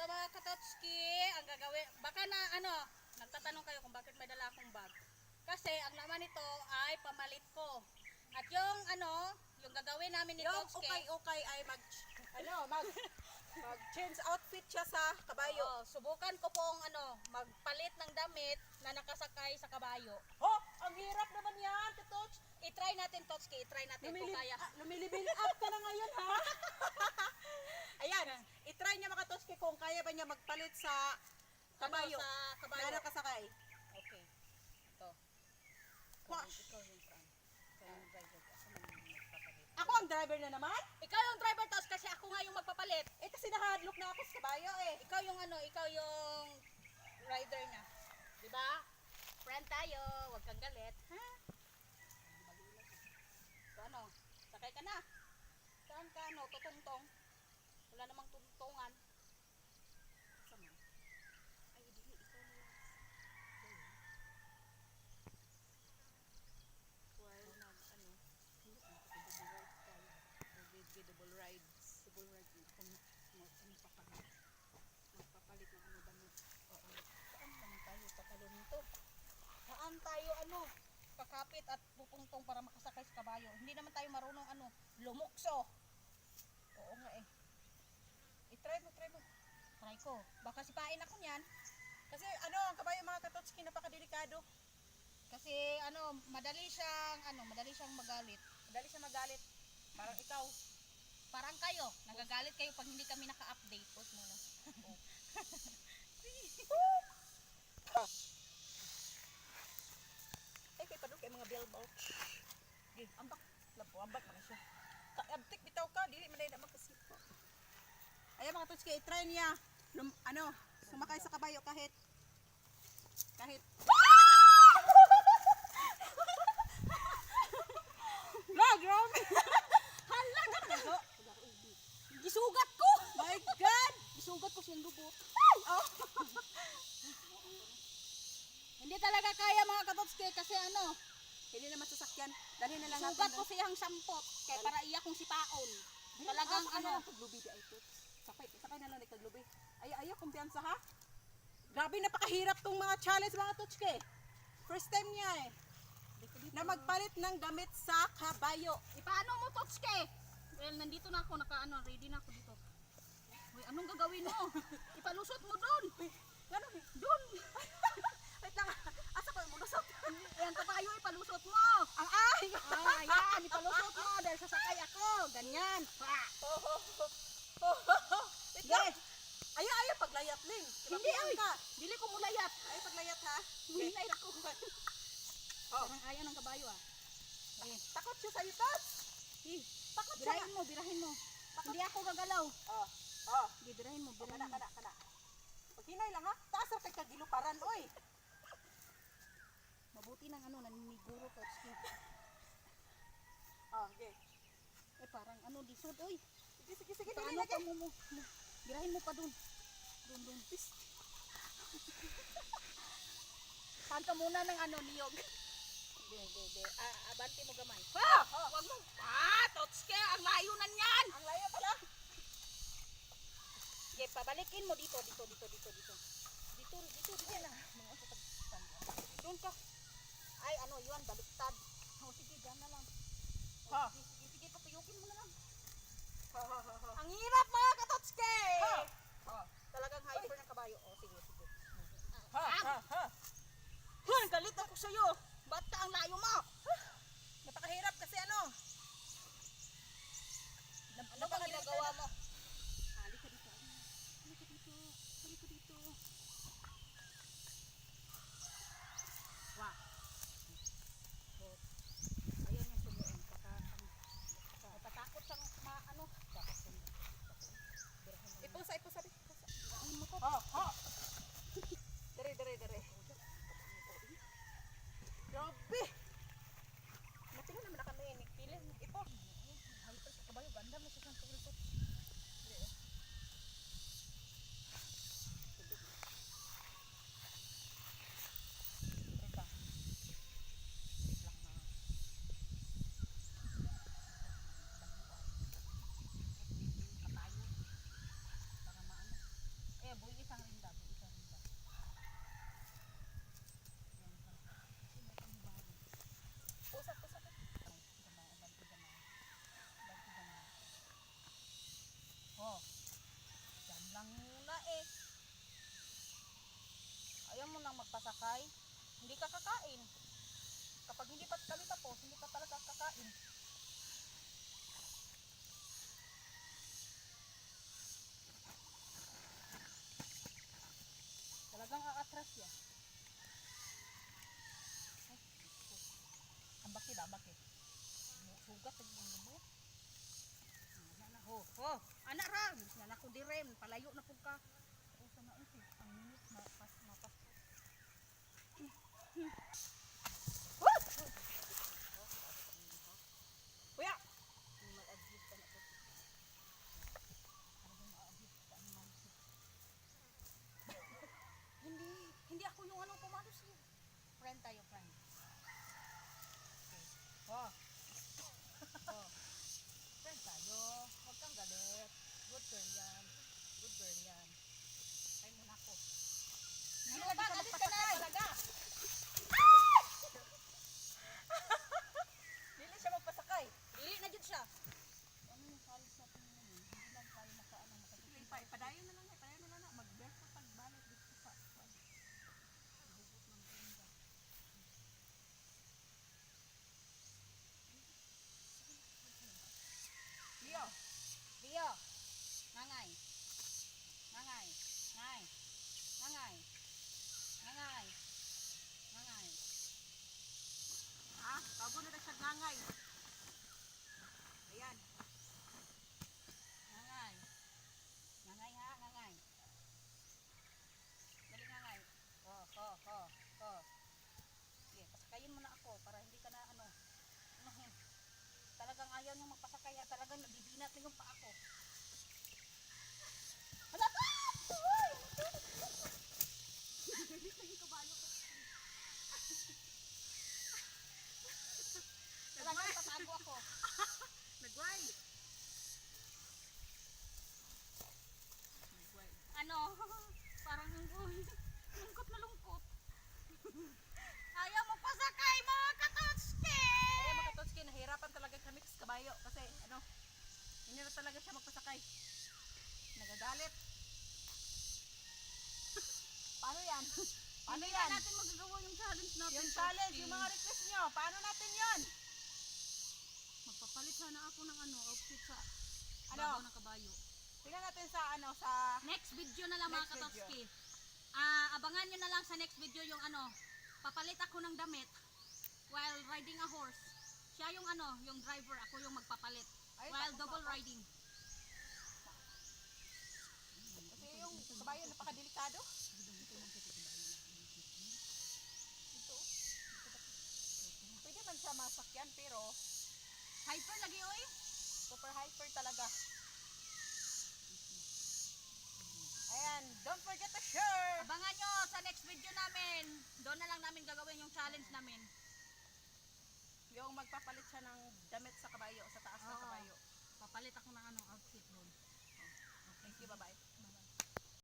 Ito mga katotski, ang gagawin, baka na nagtatanong kayo kung bakit may dala akong bag. Kasi ang naman nito ay pamalit ko. At yung yung gagawin namin ni Totski. Okay ay mag change outfit siya sa kabayo. Oo, subukan ko pong magpalit ng damit na nakasakay sa kabayo. Oh, ang hirap naman yan, Tots. I-try natin Totski, i-try natin kung kaya. Lumilibin up ka na ngayon, ha? Ayan, i-try niya mga Tots kung kaya ba niya magpalit sa kabayo. Sa kabayo. Na nakasakay. Okay. Ito. Wash. Ikaw yung front. Ikaw yung driver. Ako naman yung magpapalit. Ako ang driver na naman? Ikaw yung driver Tots kasi ako nga yung magpapalit. Eh, kasi naka-hadlock na ako sa kabayo, eh. Ikaw yung ikaw yung rider niya. 'Di ba? Friend tayo, wag kang galit, ha? So sakay ka na. Saan ka tutungtong? Wala namang tungtungan. Sama. Ay, hindi ikaw na lang. Well, double rides. Double ride kung magpapalit ng damit. Oo. Saan naman tayo tatalo nito? Saan tayo kakapit at pupungtong para makasakay sa kabayo? Hindi naman tayo marunong lumukso. Oo nga eh. I-try mo. Try ko. Baka sipain ako niyan. Kasi ang kabayo mga Katotski, napakadelikado. Kasi madali siyang magalit. Madali siya magalit. Parang ikaw. Parang kayo, nagagalit kayo pag hindi kami naka-update. Post mo na. Ay, kay padung kay mga billboard. Gih, ambak. Ambak man siya. Abtik bitaw ka, dili man na magkasipo. Ayan mga Totski, i-try niya. Sumakay sa kabayo kahit grabe. Hala ka na. Gisugat ko. My God! Gisugat ko siyang dugo. Oh. Hindi talaga kaya mga Katotski kasi Hindi naman sasakyan. Dali na lang sugat natin. ko siyang sampot. Kaya para iya kong sipaon. Talagang kaglubi di ay to. Sakay na lang ni kaglubi. Ayaw kumpiyansa ha. Grabe napakahirap tong mga challenge mga Totski. First time niya eh. Na magpalit ng damit sa kabayo. Paano mo Totski? Well, nandito na ako, ready na ako dito. Uy, anong gagawin mo? Ipalusot mo doon. Gano'n? Doon. Wait lang. Asa ko yung mulusot? Ayan kabayo, ipalusot mo. Ang ay! Ayan, ipalusot mo dahil sasakay ako. Ganyan. Sige. Ayaw paglayat ling. Hindi ay. Dili ko mulayat. Ay paglayat ha. Hinay ako. Oh. Parang ayaw ng kabayo Takot siya sa'yo, Tots. Takot siya. Birahin mo. Hindi ako gagalaw. Oh. Sige, birahin mo. Kana. Paghinay lang ha. Taas ang kay kagiluparan, oy. Mabuti ng naniniguro Totski. Okay. Eh parang disod, oy. Sige. Paano ka mo? Birahin mo pa dun. Dun. Saan ka muna ng niyog? Hindi. Abante mo gamay. Wag mo. Totski, ang layo na niyan. Ang layo pala. Okay, pabalikin mo dito. Dito na. Doon ka. Ay, yun, baliktad. Sige, dyan na lang. Sige, papayugin mo na lang. Ang hirap mga Katotski! Talagang hyper ng kabayo. Sige. Galit ako sa'yo. Ba't ka ang layo mo? Napakahirap kasi Ano bang ginagawa mo? Halika dito. Wow. Ayan yung sumuon. Natatakot siyang magpasakay, hindi ka kakain. Kapag hindi pa kami tapos, hindi ka talaga kakain. Talagang aatras yan. Ay, ang bakit. Sugat ang lubo. Anak ram, anak ko di rem, palayo na pug ka. O sa naon si ang minute mapas. Kuya, mag-adjust ka na po. Hindi ako yung anong pumalos niyo. Friend tayo, friend. Okay. Oh. Friend tayo. Huwag kang galit. Good girl yan. Kaya muna ako. Ano ba? Alis ka na talaga. Dili siya magpasakay. Dili na dyan siya. Ano yung kalis natin yun? Hindi lang tayo makatipin. Padayon na lang na. Mag-barefoot pagbalik dito sa Leo. Ngangay. Ha? Bago na siya ngangay. Ayan. Ngangay ha, ngangay. Dali ngangay. Sige, pasakayin mo na ako para hindi ka na talagang ayaw niyong magpasakay ha. Talagang nabibinat na yung paa ko. Wala pa! Uy! Yung kabayo ko. Talagang tatago ako. Nagway. Parang lungkot na lungkot. Ayaw mo pasakay mga katotski! Kaya mga Totski, nahirapan talaga kami sa kabayo kasi hindi na talaga siya magpasakay. Nagagalit. Paano yan? Hindi na natin magagawa yung challenge natin. Yung challenge, yung mga request nyo, paano natin yon? Magpapalit sana ako ng outfit sa Ano? babaw ng kabayo. Tingnan natin sa Next video na lang mga Next video. katotski. Abangan nyo na lang sa next video yung papalit ako ng damit while riding a horse. Siya yung yung driver, ako yung magpapalit. Ay, While takot double ako. riding. Kasi yung kabayo napakadelikado. Ito. Pwede man siya masakyan pero Hyper lagi oy. super hyper talaga. Ayan, don't forget to share. Abangan nyo sa next video namin. Doon na lang namin gagawin yung challenge namin. Yung magpapalit siya ng damit sa kabayo, sa taas ng Oo. kabayo. Papalit ako ng outfit doon. Thank you, bye-bye.